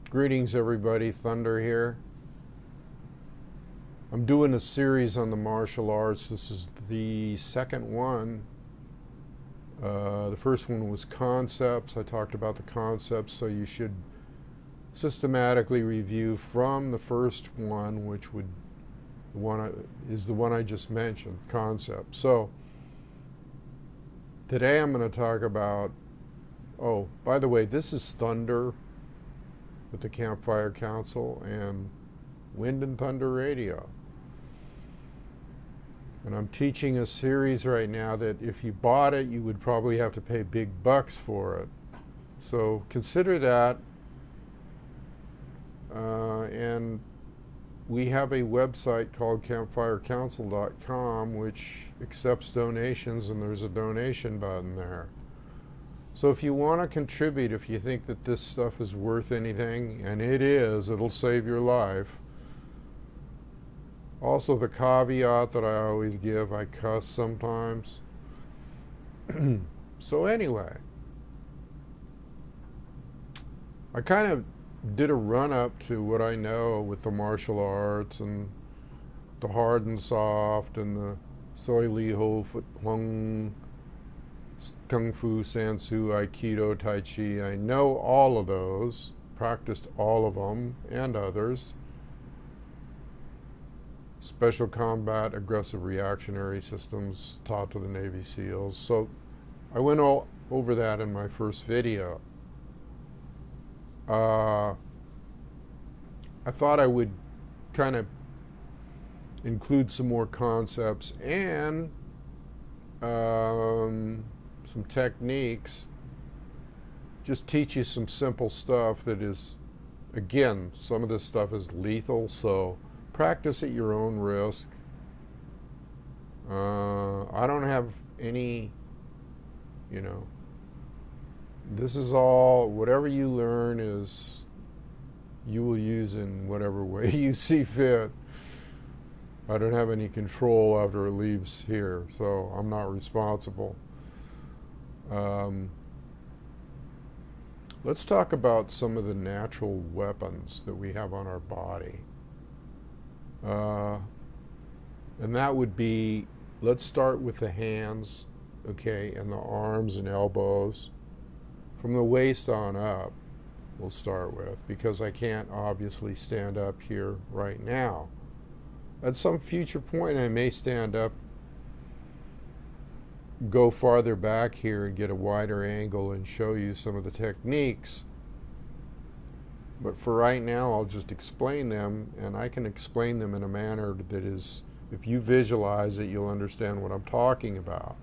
Greetings everybody, Thunderr here. I'm doing a series on the martial arts. This is the second one. The first one was concepts. I talked about the concepts, so you should systematically review from the first one, which would is the one I just mentioned, concepts. So today I'm going to talk about, oh, by the way, this is Thunderr with the Campfire Council and Wind and Thunder Radio. And I'm teaching a series right now that if you bought it, you would probably have to pay big bucks for it. So consider that. And we have a website called CAMPFIRECouncil.com, which accepts donations, and there's a donation button there. So if you want to contribute, if you think that this stuff is worth anything, and it is, it'll save your life. Also, the caveat that I always give, I cuss sometimes. So anyway, I kind of did a run-up to what I know with the martial arts and the hard and soft and the Soi Li Ho Fut Hung, Kung Fu, Sansu, Aikido, Tai Chi. I know all of those, practiced all of them and others. Special combat, aggressive reactionary systems taught to the Navy SEALs. So I went all over that in my first video. I thought I would kind of include some more concepts and some techniques, just teach you some simple stuff that is, again, some of this stuff is lethal, so practice at your own risk. I don't have any, this is all, whatever you learn is, you will use in whatever way you see fit. I don't have any control after it leaves here, so I'm not responsible. Let's talk about some of the natural weapons that we have on our body. And that would be, let's start with the hands, okay, and the arms and elbows. From the waist on up, we'll start with, because I can't obviously stand up here right now. At some future point, I may stand up, go farther back here and get a wider angle and show you some of the techniques. But for right now, I'll just explain them, and I can explain them in a manner that is, if you visualize it, you'll understand what I'm talking about.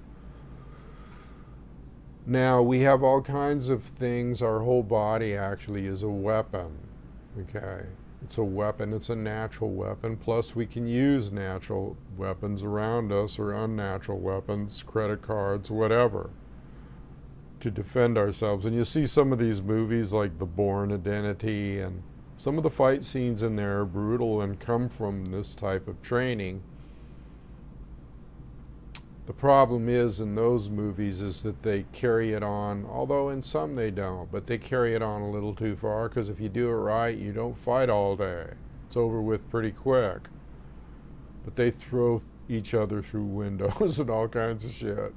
Now, we have all kinds of things. Our whole body actually is a weapon, okay? It's a weapon. It's a natural weapon. Plus, we can use natural weapons around us or unnatural weapons, credit cards, whatever, to defend ourselves. And you see some of these movies like The Bourne Identity, and some of the fight scenes in there are brutal and come from this type of training. The problem is in those movies is that they carry it on, although in some they don't, but they carry it on a little too far, because if you do it right, you don't fight all day. It's over with pretty quick. But they throw each other through windows and all kinds of shit.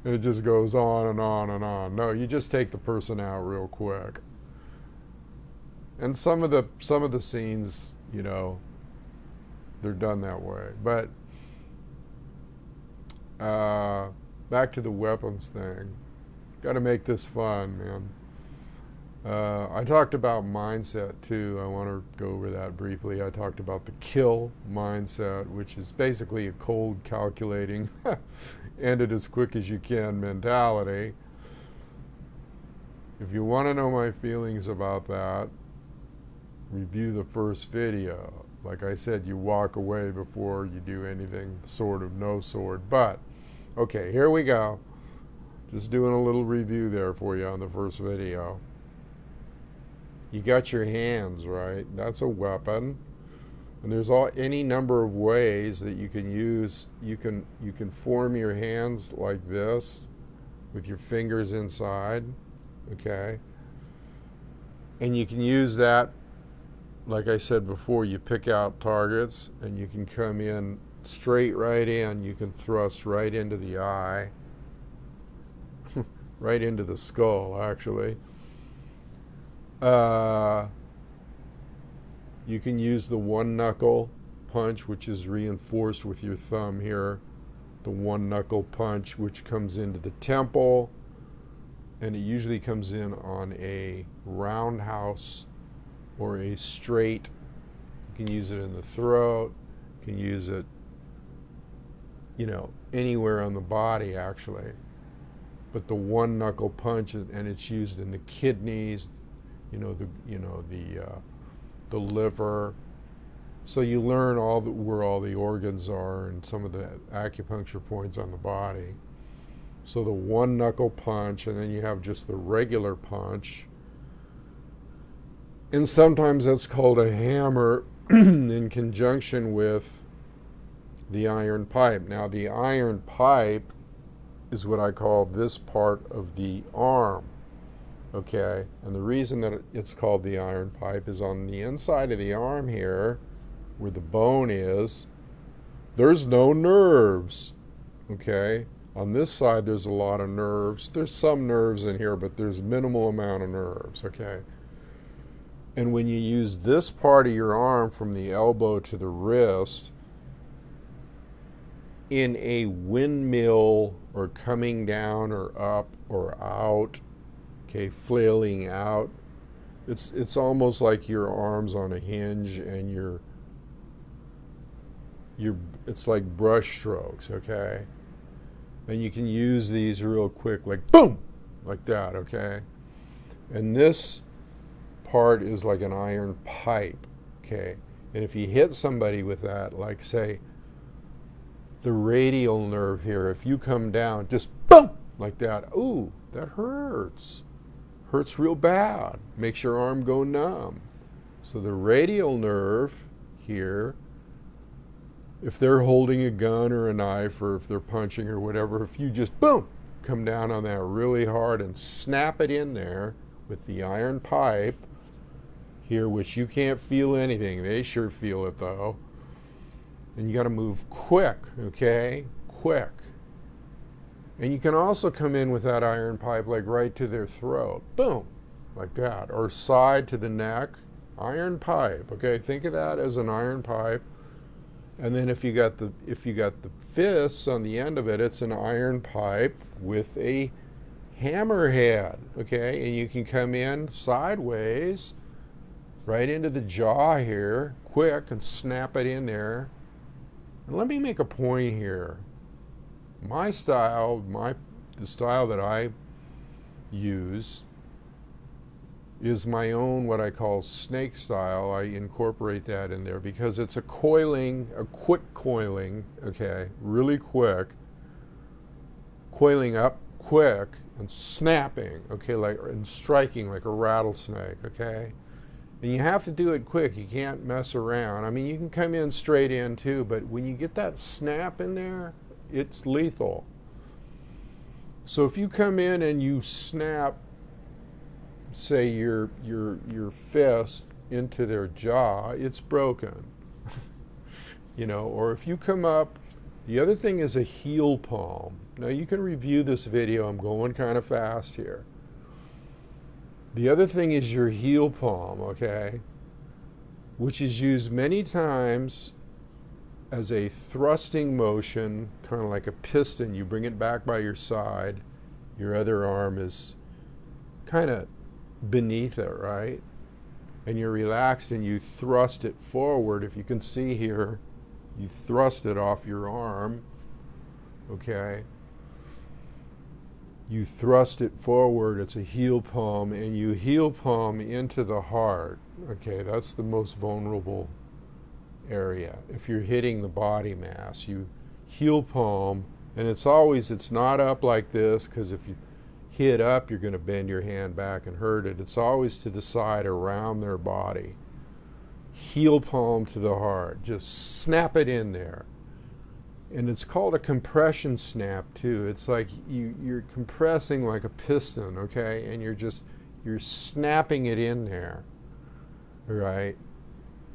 And it just goes on and on and on. No, you just take the person out real quick. And some of the scenes, they're done that way. But back to the weapons thing. Got to make this fun, man. I talked about mindset too. I want to go over that briefly. I talked about the kill mindset, which is basically a cold, calculating, end it as quick as you can mentality. If you want to know my feelings about that, review the first video. Like I said, you walk away before you do anything, sort of, no sword. But, okay, here we go. Just doing a little review there for you on the first video. You got your hands, right? That's a weapon. And there's any number of ways that you can use. You can form your hands like this with your fingers inside, okay? And you can use that, like I said before, you pick out targets and you can come in straight right in. You can thrust right into the eye, right into the skull, actually. You can use the one knuckle punch, which is reinforced with your thumb here. The one knuckle punch, which comes into the temple, and it usually comes in on a roundhouse or a straight. You can use it in the throat. You can use it, anywhere on the body, actually. But the one knuckle punch, and it's used in the kidneys, the liver. So you learn where all the organs are and some of the acupuncture points on the body. So the one knuckle punch, and then you have just the regular punch. And sometimes that's called a hammer in conjunction with the iron pipe. Now the iron pipe is what I call this part of the arm. Okay, and the reason that it's called the iron pipe is on the inside of the arm here, where the bone is, there's no nerves. Okay, on this side there's a lot of nerves. There's some nerves in here, but there's minimal amount of nerves. Okay, and when you use this part of your arm from the elbow to the wrist in a windmill, or coming down or up or out, okay, flailing out, it's almost like your arm's on a hinge, and it's like brush strokes, okay? And you can use these real quick, like boom, like that, okay? And this part is like an iron pipe, okay? And if you hit somebody with that, like say the radial nerve here, if you come down, just boom, like that, ooh, that hurts. Hurts real bad. Makes your arm go numb. So the radial nerve here, if they're holding a gun or a knife, or if they're punching or whatever, if you just boom, come down on that really hard and snap it in there with the iron pipe here, which you can't feel anything. They sure feel it though. And you got to move quick, okay? Quick. And you can also come in with that iron pipe like right to their throat. Boom, like that. Or side to the neck, iron pipe. Okay, think of that as an iron pipe. And then if you got the fists on the end of it, it's an iron pipe with a hammer head. Okay, and you can come in sideways right into the jaw here, quick, and snap it in there. And let me make a point here. My style, the style that I use is my own, what I call snake style. I incorporate that in there because it's a quick coiling, okay, really quick, coiling up quick and snapping, okay, and striking like a rattlesnake, okay. And you have to do it quick. You can't mess around. I mean, you can come in straight in too, but when you get that snap in there, it's lethal. So if you come in and you snap, say your fist into their jaw, it's broken. Or if you come up, the other thing is a heel palm. Now you can review this video. I'm going kind of fast here. The other thing is your heel palm, okay, which is used many times as a thrusting motion, kind of like a piston. You bring it back by your side. Your other arm is kind of beneath it, right? And you're relaxed and you thrust it forward. If you can see here, you thrust it off your arm, okay? You thrust it forward, it's a heel palm, and you heel palm into the heart. Okay, that's the most vulnerable area. If you're hitting the body mass, you heel palm, and it's not up like this, because if you hit up, you're going to bend your hand back and hurt it. It's always to the side around their body. Heel palm to the heart. Just snap it in there. And it's called a compression snap too. It's like you're compressing like a piston, okay? And you're just You're snapping it in there, right?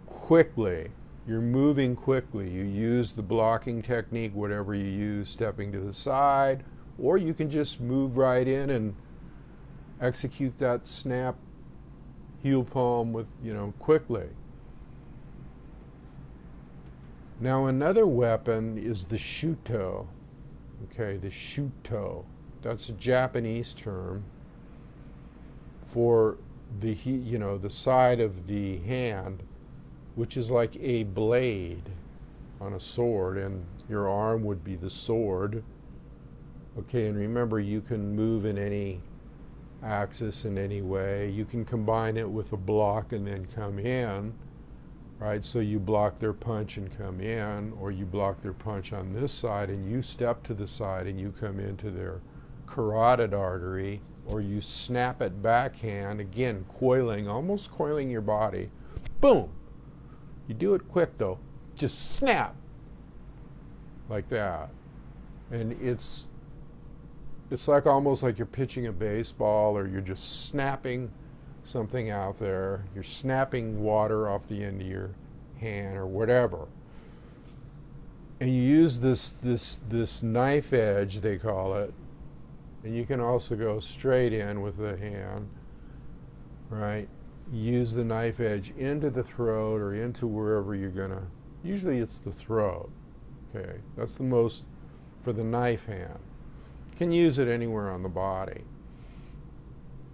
Quickly. You're moving quickly. You use the blocking technique, whatever you use, stepping to the side, or you can just move right in and execute that snap heel palm with, quickly. Now another weapon is the shuto. Okay, the shuto. That's a Japanese term for the the side of the hand, which is like a blade on a sword, and your arm would be the sword. Okay, and remember, you can move in any axis in any way. You can combine it with a block and then come in, right? So you block their punch and come in, or you block their punch on this side and you step to the side and you come into their carotid artery, or you snap it backhand, again, coiling, almost coiling your body. Boom! You do it quick though. Just snap! Like that. And it's like almost like you're pitching a baseball, or you're just snapping something out there. You're snapping water off the end of your hand or whatever. And you use this knife edge, they call it. And you can also go straight in with the hand, right? Use the knife edge into the throat or into wherever you're gonna. Usually it's the throat. Okay, that's the most for the knife hand. You can use it anywhere on the body.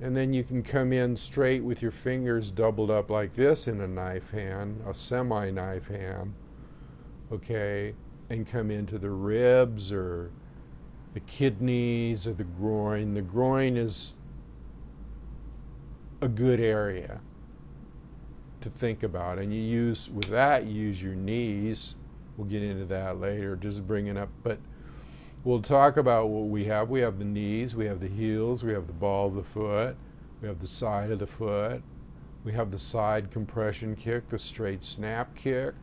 And then you can come in straight with your fingers doubled up like this in a knife hand, a semi-knife hand, okay, and come into the ribs or the kidneys or the groin. The groin is a good area to think about. And you use your knees. We'll get into that later, just bring it up. But we'll talk about what we have. We have the knees, we have the heels, we have the ball of the foot, we have the side of the foot, we have the side compression kick, the straight snap kick,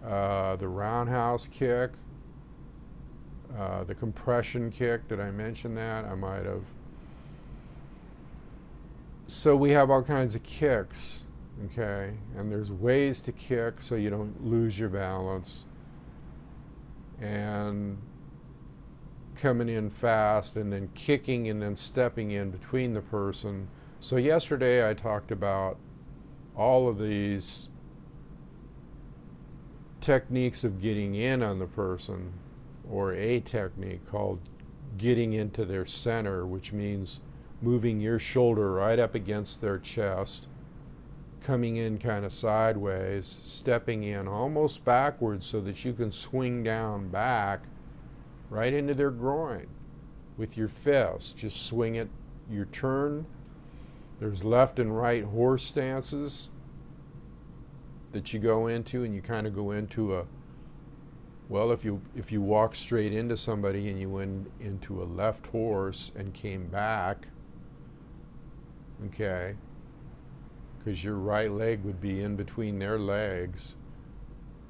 the roundhouse kick, the compression kick. Did I mention that? I might have. So we have all kinds of kicks, okay? And there's ways to kick so you don't lose your balance. And coming in fast and then kicking and then stepping in between the person. So yesterday I talked about all of these techniques of getting in on the person, or a technique called getting into their center, which means moving your shoulder right up against their chest, coming in kind of sideways, stepping in almost backwards so that you can swing down back right into their groin with your fist. Just swing it, your turn. There's left and right horse stances that you go into, and you kind of go into a, well, if you walk straight into somebody and you went into a left horse and came back, okay, because your right leg would be in between their legs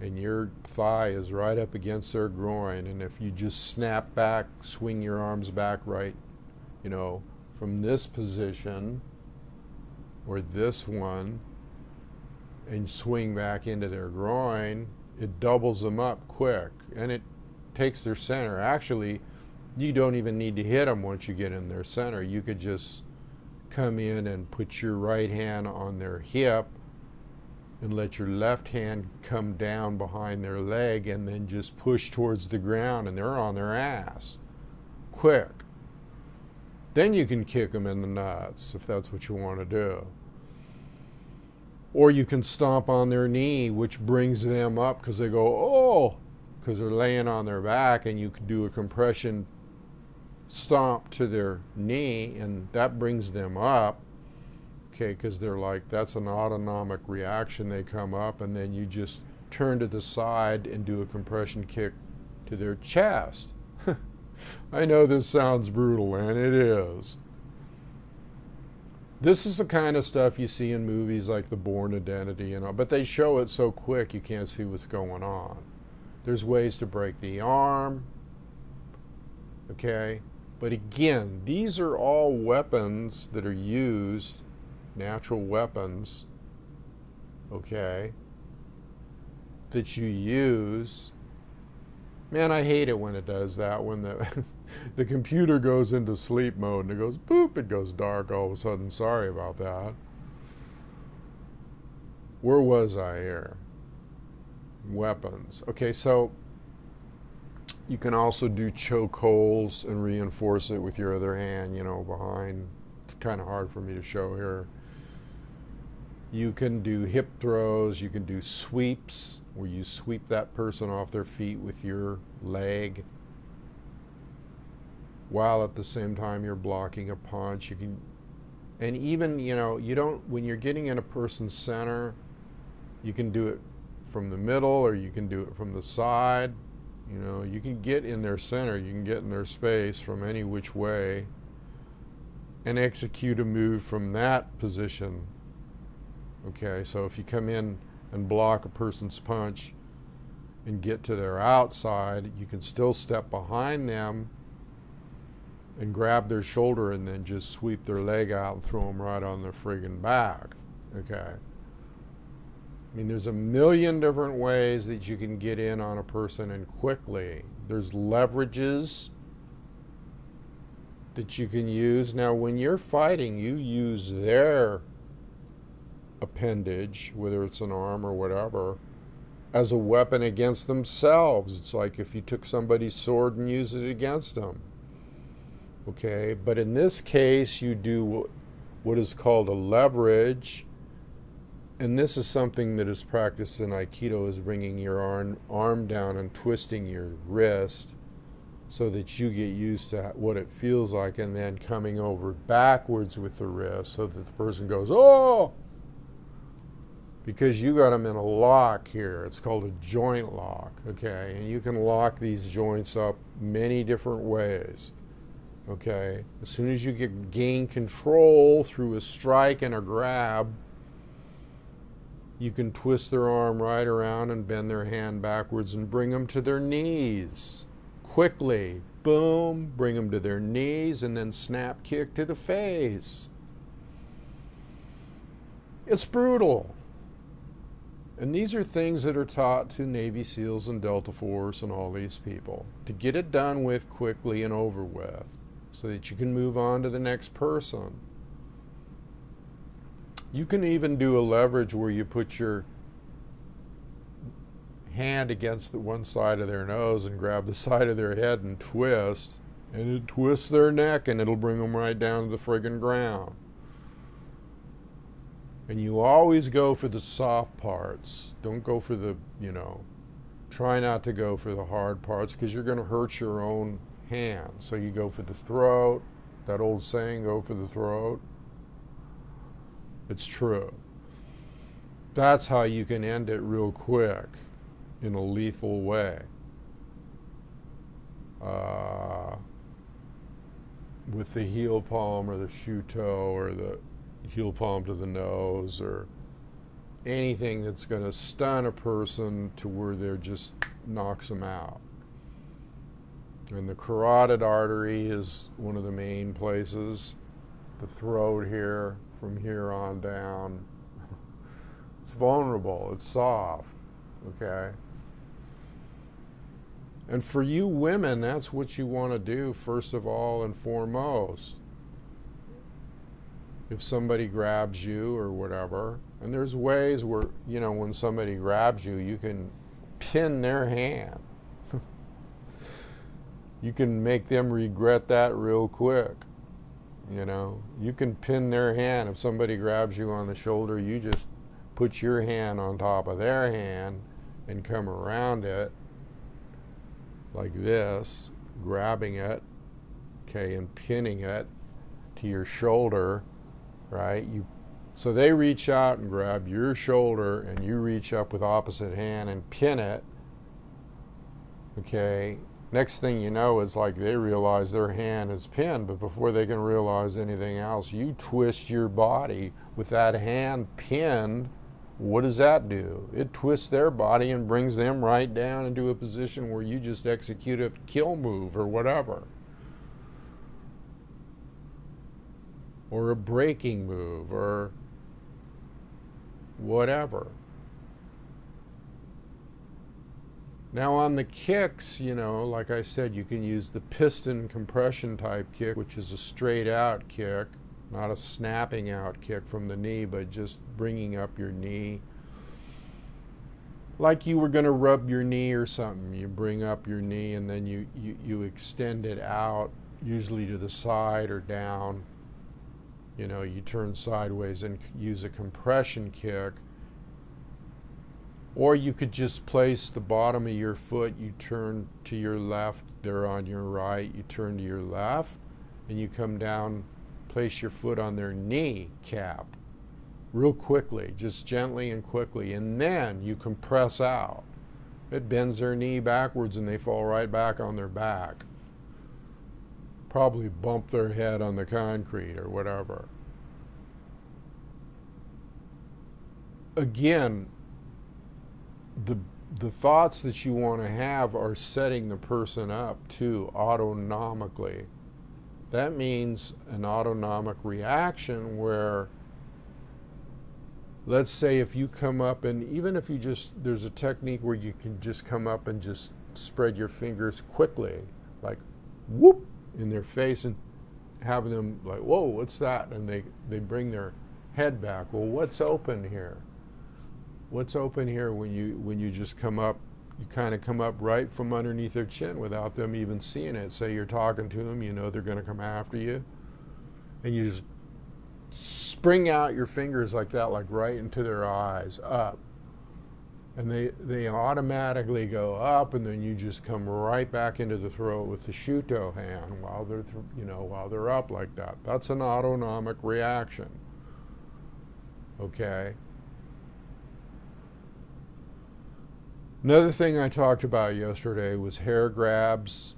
and your thigh is right up against their groin, and if you just snap back, swing your arms back right, from this position or this one, and swing back into their groin, it doubles them up quick, and it takes their center. Actually, you don't even need to hit them once you get in their center. You could just come in and put your right hand on their hip and let your left hand come down behind their leg, and then just push towards the ground, and they're on their ass. Quick. Then you can kick them in the nuts if that's what you want to do. Or you can stomp on their knee, which brings them up because they go, oh, because they're laying on their back, and you can do a compression stomp to their knee, and that brings them up, okay, because they're like, that's an autonomic reaction. They come up, and then you just turn to the side and do a compression kick to their chest. I know this sounds brutal, and it is. This is the kind of stuff you see in movies like The Bourne Identity and all, but they show it so quick you can't see what's going on. There's ways to break the arm, okay? But again, these are all weapons that are used, natural weapons, okay, that you use. Man, I hate it when it does that, when the computer goes into sleep mode and it goes boop, it goes dark all of a sudden. Sorry about that. Where was I here? Weapons. Okay, so you can also do choke holds and reinforce it with your other hand, you know, behind. It's kind of hard for me to show here. You can do hip throws. You can do sweeps, where you sweep that person off their feet with your leg, while at the same time you're blocking a punch. You can, and even, you know, you don't, when you're getting in a person's center, you can do it from the middle or you can do it from the side. You know, you can get in their center, you can get in their space from any which way and execute a move from that position. Okay, so if you come in and block a person's punch and get to their outside, you can still step behind them and grab their shoulder and then just sweep their leg out and throw them right on their friggin' back. Okay. I mean, there's a million different ways that you can get in on a person and quickly. There's leverages that you can use. Now, when you're fighting, you use their appendage, whether it's an arm or whatever, as a weapon against themselves. It's like if you took somebody's sword and used it against them. Okay, but in this case, you do what is called a leverage. And this is something that is practiced in Aikido, is bringing your arm down and twisting your wrist so that you get used to what it feels like, and then coming over backwards with the wrist so that the person goes, oh! Because you got them in a lock here. It's called a joint lock, okay? And you can lock these joints up many different ways, okay? As soon as you gain control through a strike and a grab, you can twist their arm right around and bend their hand backwards and bring them to their knees. Quickly, boom, bring them to their knees and then snap kick to the face. It's brutal. And these are things that are taught to Navy SEALs and Delta Force and all these people to get it done with quickly and over with so that you can move on to the next person. You can even do a leverage where you put your hand against the one side of their nose and grab the side of their head and twist, and it twists their neck and it'll bring them right down to the friggin' ground. And you always go for the soft parts. Don't go for the, you know, try not to go for the hard parts because you're going to hurt your own hand. So you go for the throat. That old saying, go for the throat. It's true. That's how you can end it real quick in a lethal way. With the heel palm or the shoe toe or the heel palm to the nose or anything that's going to stun a person to where they're just knocks them out. And the carotid artery is one of the main places. The throat here, from here on down, it's vulnerable, it's soft, okay? And for you women, that's what you want to do first of all and foremost. If somebody grabs you or whatever, and there's ways where, you know, when somebody grabs you, you can pin their hand. You can make them regret that real quick. You know, you can pin their hand. If somebody grabs you on the shoulder, you just put your hand on top of their hand and come around it like this, grabbing it, okay, and pinning it to your shoulder, right? So they reach out and grab your shoulder, and you reach up with opposite hand and pin it, okay? Next thing you know, it's like they realize their hand is pinned, but before they can realize anything else, you twist your body with that hand pinned. What does that do? It twists their body and brings them right down into a position where you just execute a kill move or whatever. or a braking move, or whatever. Now on the kicks, you know, like I said, you can use the piston compression type kick, which is a straight out kick, not a snapping out kick from the knee, but just bringing up your knee. Like you were going to rub your knee or something. You bring up your knee and then you extend it out, usually to the side or down. You know, you turn sideways and use a compression kick. Or you could just place the bottom of your foot, you turn to your left, they're on your right, you turn to your left, and you come down, place your foot on their knee cap real quickly, just gently and quickly, and then you compress out. It bends their knee backwards and they fall right back on their back. Probably bump their head on the concrete or whatever. Again, the thoughts that you want to have are setting the person up too autonomically. That means an autonomic reaction where, let's say if you come up and even if you just, there's a technique where you can just come up and just spread your fingers quickly, like whoop, in their face and have them like, whoa, what's that? And they bring their head back. Well, what's open here? What's open here when you just come up, you kind of come up right from underneath their chin without them even seeing it. Say you're talking to them, you know they're going to come after you, and you just spring out your fingers like that, like right into their eyes, up. And they automatically go up, and then you just come right back into the throat with the shuto hand while they're, while they're up like that. That's an autonomic reaction. Okay? Another thing I talked about yesterday was hair grabs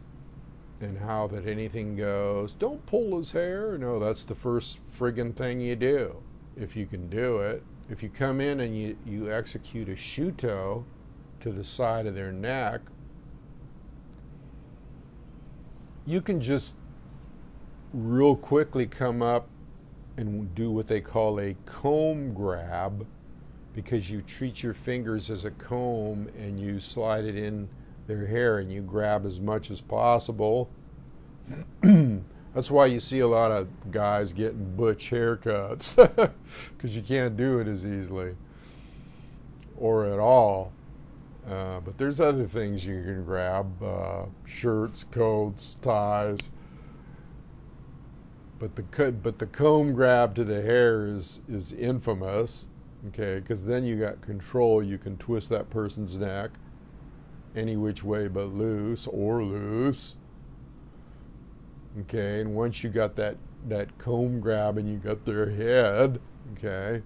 and how that anything goes. Don't pull his hair. No, that's the first friggin' thing you do, if you can do it. If you come in and you execute a shuto to the side of their neck, you can just real quickly come up and do what they call a comb grab, because you treat your fingers as a comb and you slide it in their hair and you grab as much as possible. That's why you see a lot of guys getting butch haircuts, because you can't do it as easily or at all. But there's other things you can grab, shirts, coats, ties. But the comb grab to the hair is infamous. Okay, because then you got control. You can twist that person's neck any which way but loose. Okay, and once you got that comb grab and you got their head, okay,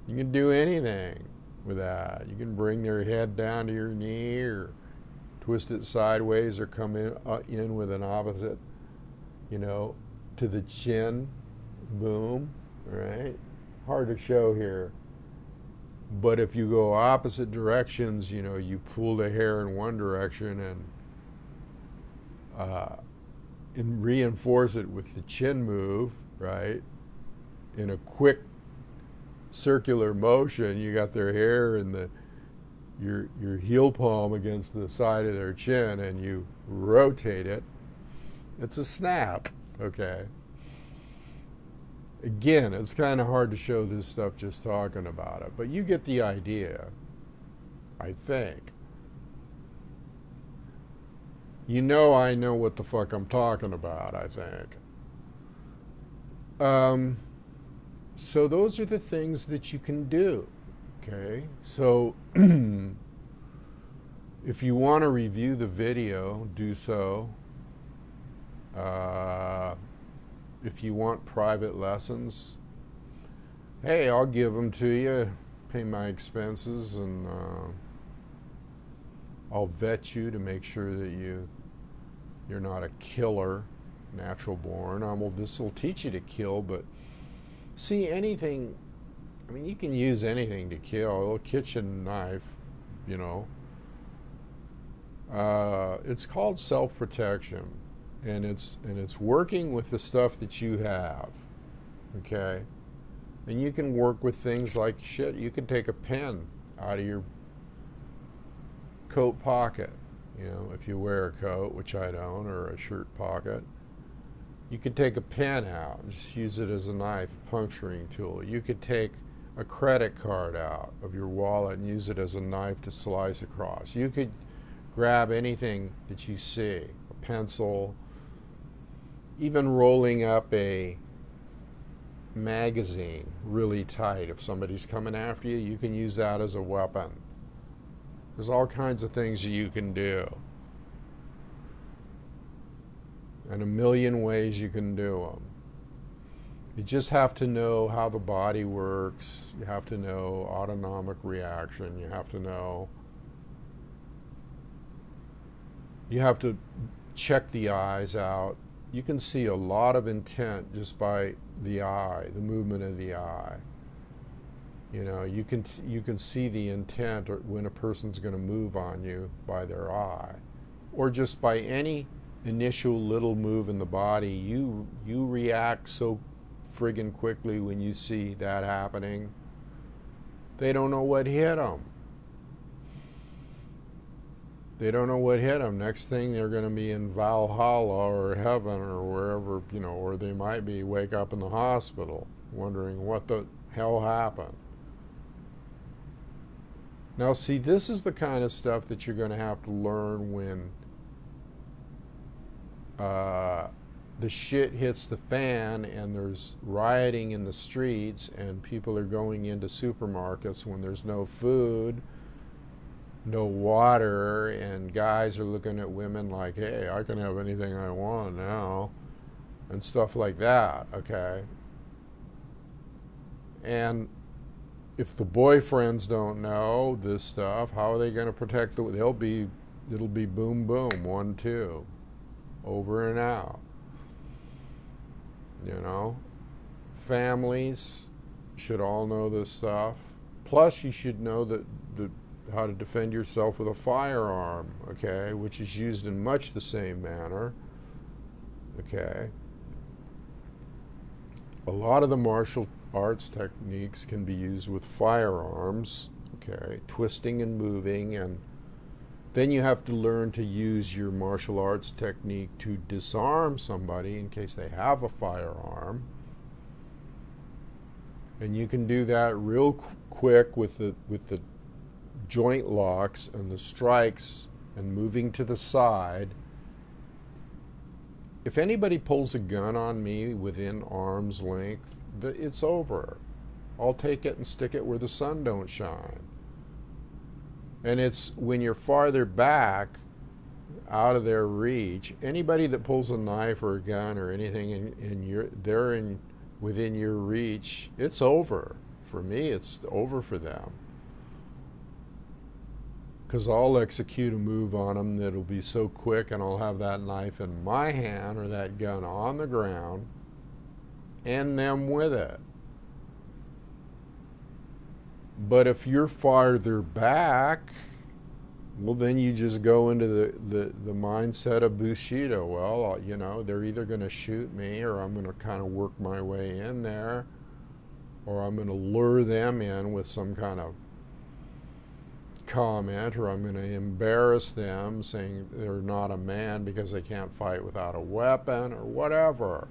you can do anything with that. You can bring their head down to your knee or twist it sideways or come in with an opposite, to the chin. Boom, right? Hard to show here, but if you go opposite directions, you pull the hair in one direction and reinforce it with the chin move, right? In a quick circular motion, you got their hair in your heel palm against the side of their chin, and you rotate it. It's a snap, okay? Again, it's kind of hard to show this stuff just talking about it, but you get the idea, I think. I know what the fuck I'm talking about, I think. So those are the things that you can do, okay? So if you want to review the video, do so. If you want private lessons, hey, I'll give them to you, pay my expenses, and I'll vet you to make sure that you're not a killer, natural born. This will teach you to kill, but see, anything, you can use anything to kill. A kitchen knife, it's called self-protection. And it's working with the stuff that you have. Okay? And you can work with things like shit. You can take a pen out of your coat pocket, you know, if you wear a coat, which I don't, or a shirt pocket. You could take a pen out and just use it as a knife, puncturing tool. You could take a credit card out of your wallet and use it as a knife to slice across. You could grab anything that you see, a pencil, even rolling up a magazine really tight. If somebody's coming after you, you can use that as a weapon. There's all kinds of things that you can do, and a million ways you can do them. You just have to know how the body works. You have to know autonomic reaction. You have to check the eyes out. You can see a lot of intent just by the eye, the movement of the eye. You know, you can see the intent when a person's going to move on you by their eye, or just by any initial little move in the body. You react so friggin' quickly when you see that happening. They don't know what hit them. They don't know what hit them. Next thing, they're going to be in Valhalla or heaven or wherever, you know, or they might be wake up in the hospital wondering what the hell happened. Now, see, this is the kind of stuff that you're going to have to learn when the shit hits the fan and there's rioting in the streets and people are going into supermarkets when there's no food, no water, and guys are looking at women like, hey, I can have anything I want now, and stuff like that, okay? And if the boyfriends don't know this stuff, how are they going to protect it'll be boom, boom, 1, 2, over and out. You know, families should all know this stuff. Plus, you should know how to defend yourself with a firearm, okay, which is used in much the same manner, okay. A lot of the martial arts techniques can be used with firearms, okay, twisting and moving, and then you have to learn to use your martial arts technique to disarm somebody in case they have a firearm. And you can do that real quick with the joint locks and the strikes and moving to the side. If anybody pulls a gun on me within arm's length, it's over. I'll take it and stick it where the sun don't shine. And it's when you're farther back, out of their reach, anybody that pulls a knife or a gun or anything within your reach, it's over. For me, it's over for them. Because I'll execute a move on them that'll be so quick, and I'll have that knife in my hand or that gun on the ground, and them with it. But if you're farther back, well, then you just go into the mindset of Bushido. Well, you know, they're either going to shoot me, or I'm going to kind of work my way in there, or I'm going to lure them in with some kind of comment, or I'm going to embarrass them saying they're not a man because they can't fight without a weapon, or whatever.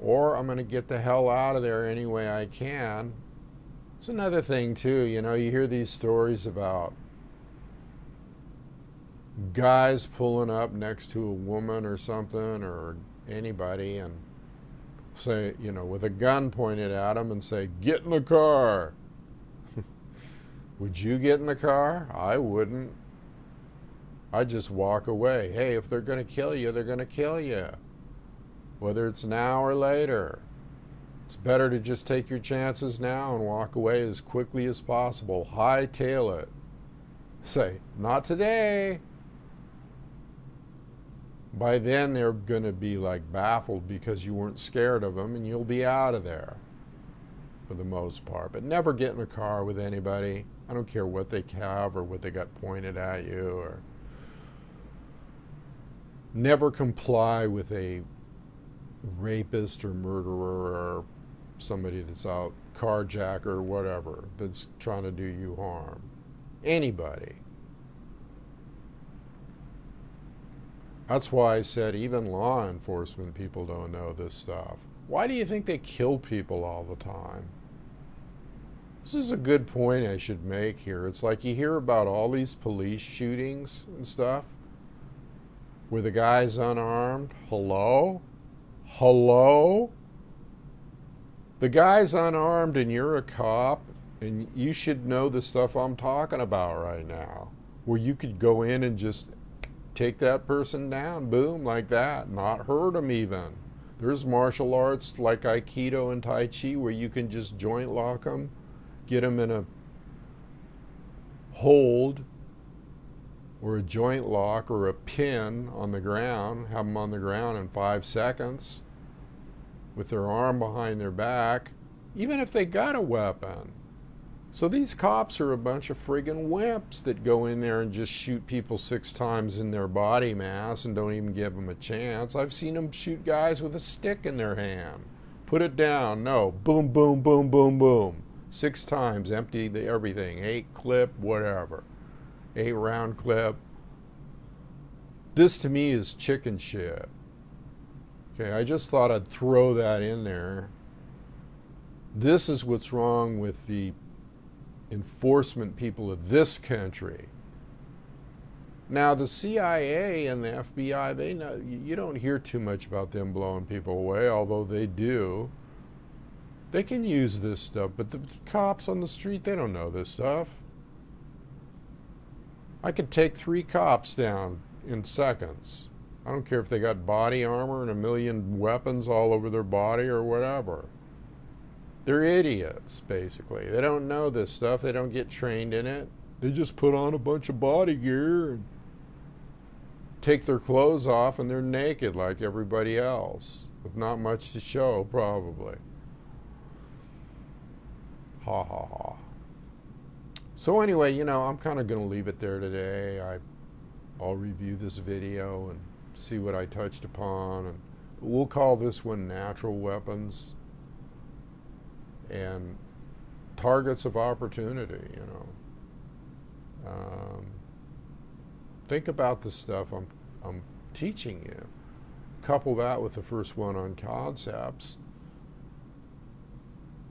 Or I'm going to get the hell out of there any way I can. It's another thing, too. You know, you hear these stories about guys pulling up next to a woman or something, or anybody, and say, you know, with a gun pointed at them and say, get in the car. Would you get in the car? I wouldn't. I'd just walk away. Hey, if they're going to kill you, they're going to kill you. Whether it's now or later. It's better to just take your chances now and walk away as quickly as possible. Hightail it. Say, not today. By then, they're going to be like baffled because you weren't scared of them, and you'll be out of there for the most part. But never get in a car with anybody. I don't care what they have or what they got pointed at you. Or never comply with a rapist or murderer or somebody that's out carjacker or whatever that's trying to do you harm. Anybody. That's why I said even law enforcement people don't know this stuff. Why do you think they kill people all the time? This is a good point I should make here. It's like you hear about all these police shootings and stuff where the guy's unarmed. Hello? Hello? The guy's unarmed and you're a cop and you should know the stuff I'm talking about right now. Where you could go in and just take that person down, boom, like that, not hurt them even. There's martial arts like Aikido and Tai Chi where you can just joint lock them, get them in a hold or a joint lock or a pin on the ground, have them on the ground in 5 seconds with their arm behind their back, even if they got a weapon. So these cops are a bunch of friggin' wimps that go in there and just shoot people 6 times in their body mass and don't even give them a chance. I've seen them shoot guys with a stick in their hand. Put it down. No. Boom, boom, boom, boom, boom. 6 times. Empty everything. 8 clip, whatever. 8 round clip. This to me is chicken shit. Okay, I just thought I'd throw that in there. This is what's wrong with the enforcement people of this country. Now the CIA and the FBI, they know, you don't hear too much about them blowing people away, although they do. They can use this stuff, but the cops on the street, they don't know this stuff. I could take 3 cops down in seconds. I don't care if they got body armor and 1,000,000 weapons all over their body or whatever. They're idiots, basically. They don't know this stuff. They don't get trained in it. They just put on a bunch of body gear and take their clothes off and they're naked like everybody else, with not much to show, probably. Ha ha ha. So anyway, I'm kind of going to leave it there today. I'll review this video and see what I touched upon. And we'll call this one natural weapons and targets of opportunity, Think about the stuff I'm teaching you. Couple that with the first one on concepts.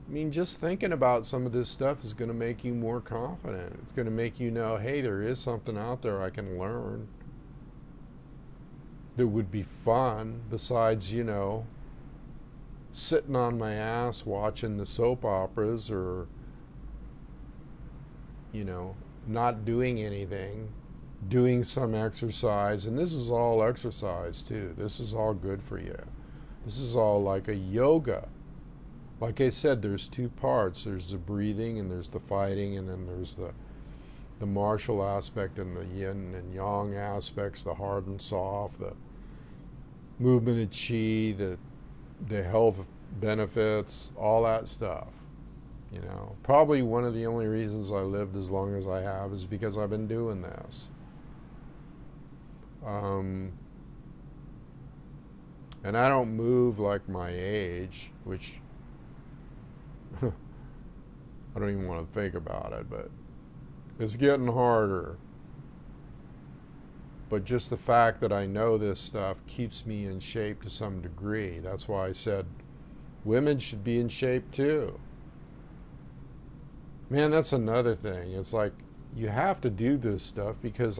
I mean, just thinking about some of this stuff is going to make you more confident. It's going to make you know, hey, there is something out there I can learn that would be fun besides, sitting on my ass watching the soap operas or, not doing anything, doing some exercise. And this is all exercise too. This is all good for you. This is all like a yoga. Like I said, there's 2 parts. There's the breathing and there's the fighting, and then there's the martial aspect and the yin and yang aspects, the hard and soft, the movement of chi, the health benefits, all that stuff. Probably one of the only reasons I lived as long as I have is because I've been doing this. And I don't move like my age, which I don't even want to think about it, but it's getting harder. But just the fact that I know this stuff keeps me in shape to some degree. That's why I said women should be in shape too. Man, that's another thing. It's like you have to do this stuff because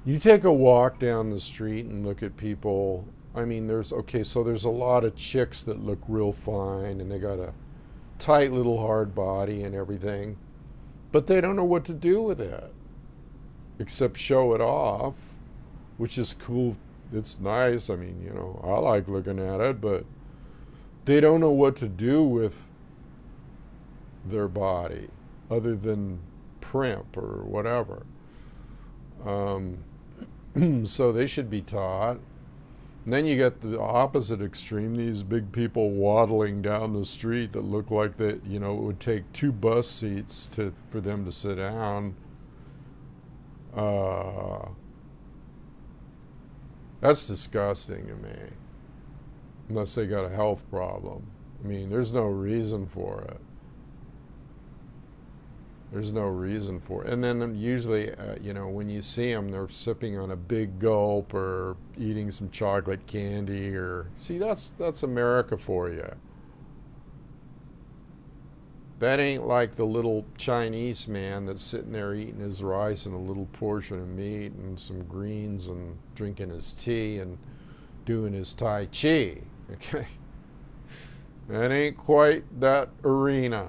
you take a walk down the street and look at people. I mean, there's a lot of chicks that look real fine and they got a tight little hard body and everything, but they don't know what to do with it except show it off, which is cool. It's nice. I mean, I like looking at it, but they don't know what to do with their body other than primp or whatever. So they should be taught. And then you get the opposite extreme, these big people waddling down the street that look like that, it would take 2 bus seats for them to sit down. That's disgusting to me. unless they got a health problem. I mean, there's no reason for it. There's no reason for it. And then usually, you know, when you see them, they're sipping on a big gulp or eating some chocolate candy. Or see, that's America for you. That ain't like the little Chinese man that's sitting there eating his rice and a little portion of meat and some greens and drinking his tea and doing his Tai Chi. Okay? That ain't quite that arena.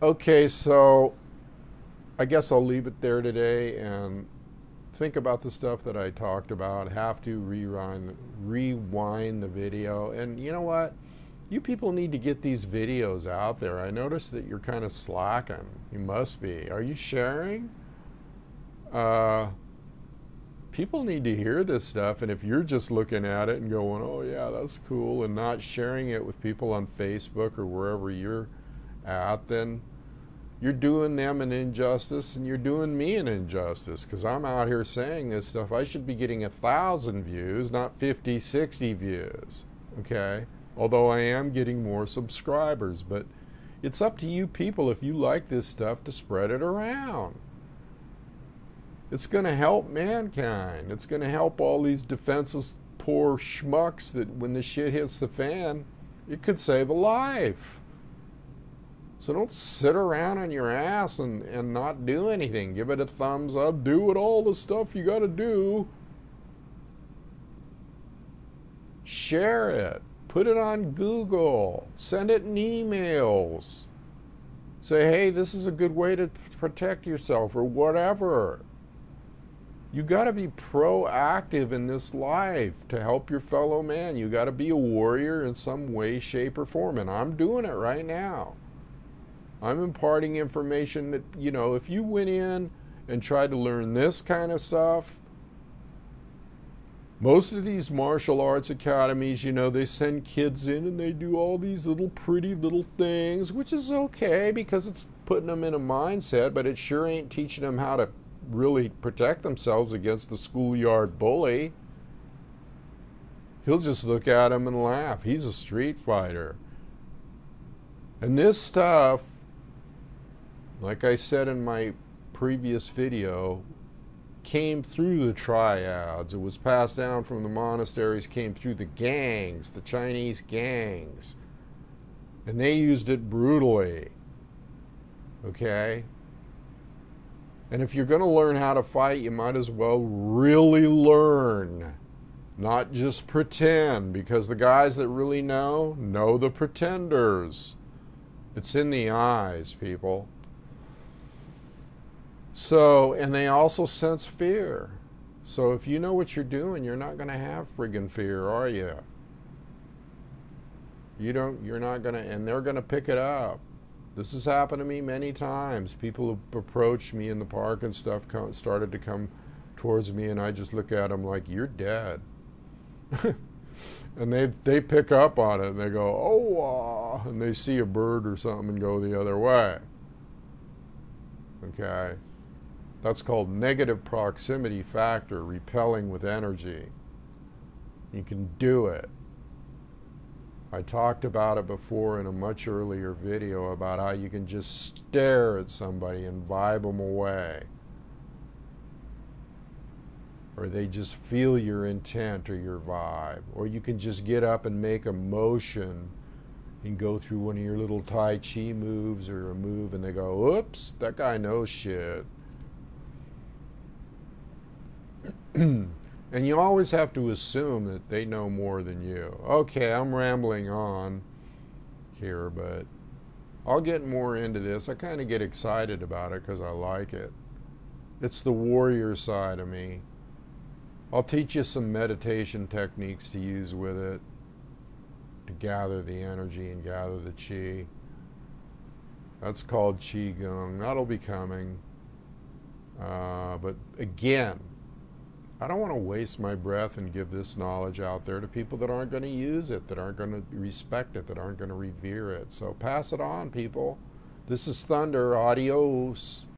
Okay, so I guess I'll leave it there today and think about the stuff that I talked about. Have to rewind the video. And you know what? You people need to get these videos out there. I noticed that you're kind of slacking. You must be. Are you sharing? People need to hear this stuff, and if you're just looking at it and going, oh yeah, that's cool, and not sharing it with people on Facebook or wherever you're at, then you're doing them an injustice and you're doing me an injustice, because I'm out here saying this stuff. I should be getting 1,000 views, not 50, 60 views, okay? Although I am getting more subscribers, but it's up to you people, if you like this stuff, to spread it around. It's going to help mankind. It's going to help all these defenseless poor schmucks that when the shit hits the fan, it could save a life. So don't sit around on your ass and not do anything. Give it a thumbs up. Do it, all the stuff you got to do. Share it. Put it on Google. Send it in emails. Say, hey, this is a good way to protect yourself or whatever. You got to be proactive in this life to help your fellow man. You got to be a warrior in some way, shape, or form. And I'm doing it right now. I'm imparting information that, you know, if you went in and tried to learn this kind of stuff, most of these martial arts academies, you know, they send kids in and they do all these little pretty little things, which is okay because it's putting them in a mindset, but it sure ain't teaching them how to really protect themselves against the schoolyard bully. He'll just look at him and laugh. He's a street fighter. And this stuff, like I said in my previous video, came through the triads. It was passed down from the monasteries, came through the gangs, the Chinese gangs. And they used it brutally. Okay? And if you're going to learn how to fight, you might as well really learn. Not just pretend, because the guys that really know the pretenders. It's in the eyes, people. So, and they also sense fear. So if you know what you're doing, you're not going to have friggin' fear, are you? You're not going to, and they're going to pick it up. This has happened to me many times. People have approached me in the park and stuff, started to come towards me, and I just look at them like, you're dead. And they pick up on it, and they go, oh, and they see a bird or something and go the other way. Okay? That's called negative proximity factor, repelling with energy. You can do it. I talked about it before in a much earlier video about how you can just stare at somebody and vibe them away. Or they just feel your intent or your vibe. Or you can just get up and make a motion and go through one of your little Tai Chi moves or a move and they go, oops, that guy knows shit. And you always have to assume that they know more than you. Okay, I'm rambling on here, but I'll get more into this. I kind of get excited about it because I like it. It's the warrior side of me. I'll teach you some meditation techniques to use with it to gather the energy and gather the chi. That's called Qigong. That'll be coming. But again, I don't want to waste my breath and give this knowledge out there to people that aren't going to use it, that aren't going to respect it, that aren't going to revere it. So pass it on, people. This is Thunderr. Adios.